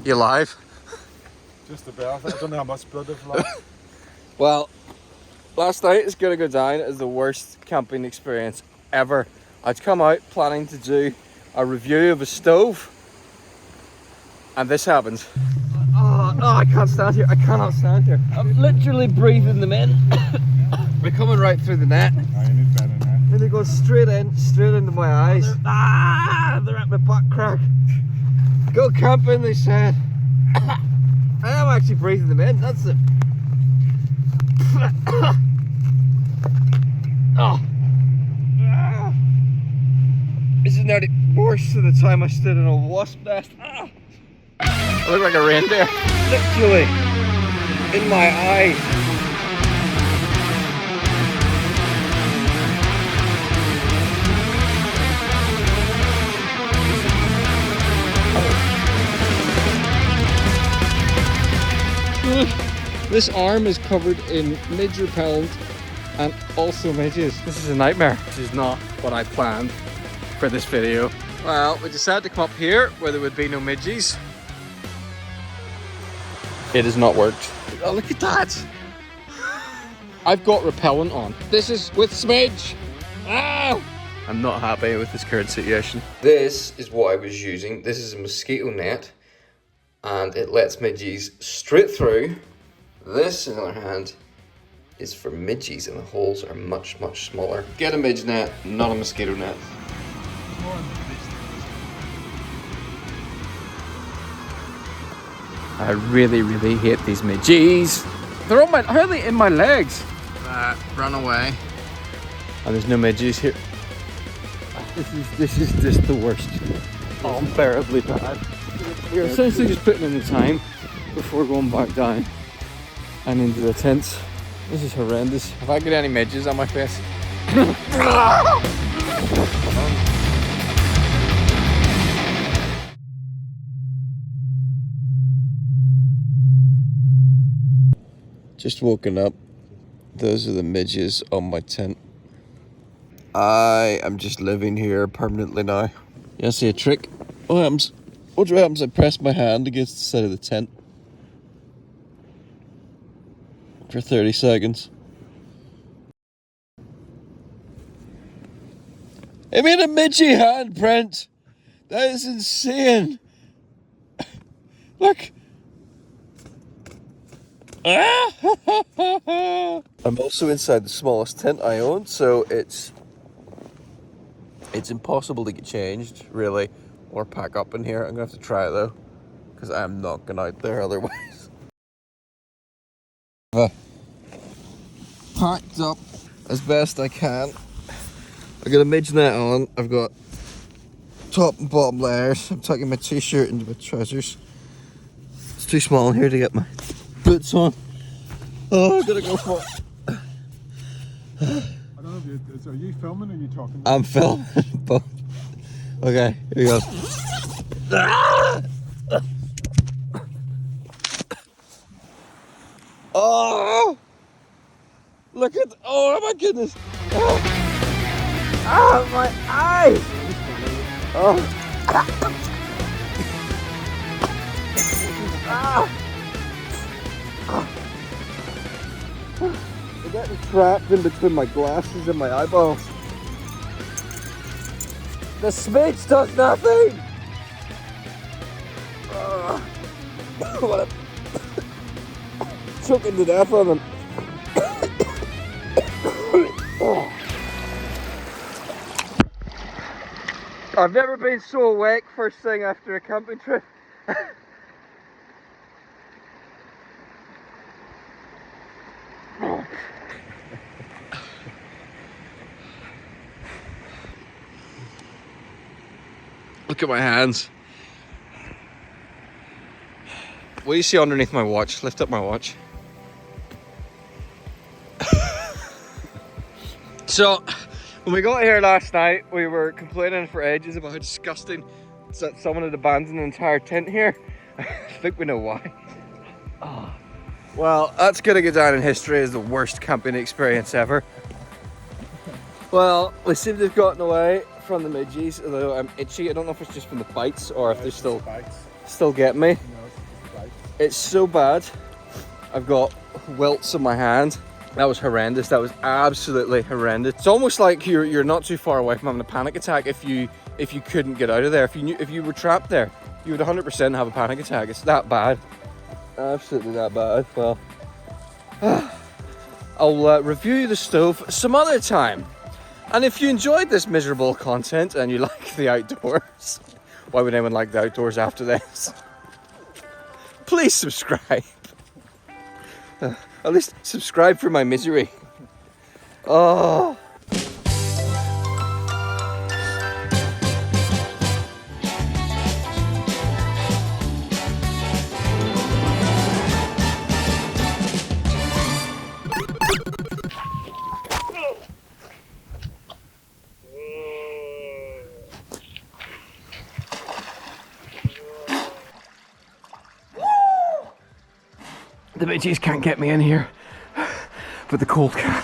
You live? Just about. I don't know how much blood I've lost. Well, last night is going to go down as the worst camping experience ever. I'd come out planning to do a review of a stove, and this happens. Oh, I can't stand here. I cannot stand here. I'm literally breathing them in. They're coming right through the net. I need better now. And they go straight into my eyes. They're at my butt crack. Go camping, they said. I am actually breathing them in. That's it. Oh. This is nearly worse than the time I stood in a wasp nest. I look like a reindeer. Literally in my eye. This arm is covered in midge repellent and also midges. This is a nightmare. This is not what I planned for this video. Well, we decided to come up here where there would be no midges. It has not worked. Oh, look at that. I've got repellent on. This is with smidge. Ah! I'm not happy with this current situation. This is what I was using. This is a mosquito net and it lets midges straight through. This, on the other hand, is for midges and the holes are much, much smaller. Get a midge net, not a mosquito net. I really, really hate these midges. They're on my, how are they in my legs? Run away. And there's no midges here. This is just the worst. Unbearably bad. We're essentially just putting in the time before going back down and into the tents. This is horrendous. Have I got any midges on my face? Just woken up. Those are the midges on my tent. I am just living here permanently now. You see a trick? What happens? What happens? I press my hand against the side of the tent for 30 seconds. I made a midgie handprint. That is insane. Look. I'm also inside the smallest tent I own, so it's impossible to get changed, really, or pack up in here. I'm gonna have to try it though, because I am not going out there otherwise. Packed up as best I can. I got a midge net on. I've got top and bottom layers. I'm tucking my t-shirt into my trousers. It's too small in here to get my boots on. Oh, I gotta go for it. I don't know if are you filming or are you talking? I'm filming both. Okay, here we go. Oh! Look at, oh my goodness. Oh, my eyes. Oh. I'm getting trapped in between my glasses and my eyeballs. The smidge does nothing. What a choking to death on them. I've never been so awake first thing after a camping trip. Look at my hands. What do you see underneath my watch? Lift up my watch. So, when we got here last night, we were complaining for ages about how disgusting that someone had abandoned an entire tent here. I think we know why. Oh. Well, that's gonna go down in history as the worst camping experience ever. Well, we seem to have gotten away from the midges, although I'm itchy. I don't know if it's just from the bites or if there's still still get me. No, it's right. It's so bad. I've got welts on my hand. That was horrendous. That was absolutely horrendous. It's almost like you're not too far away from having a panic attack if you couldn't get out of there. If you were trapped there, you would 100% have a panic attack. It's that bad. Absolutely that bad. Well, I'll review the stove some other time. And if you enjoyed this miserable content and you like the outdoors, why would anyone like the outdoors after this? Please subscribe. At least subscribe for my misery. Oh. The midges can't get me in here, but the cold can.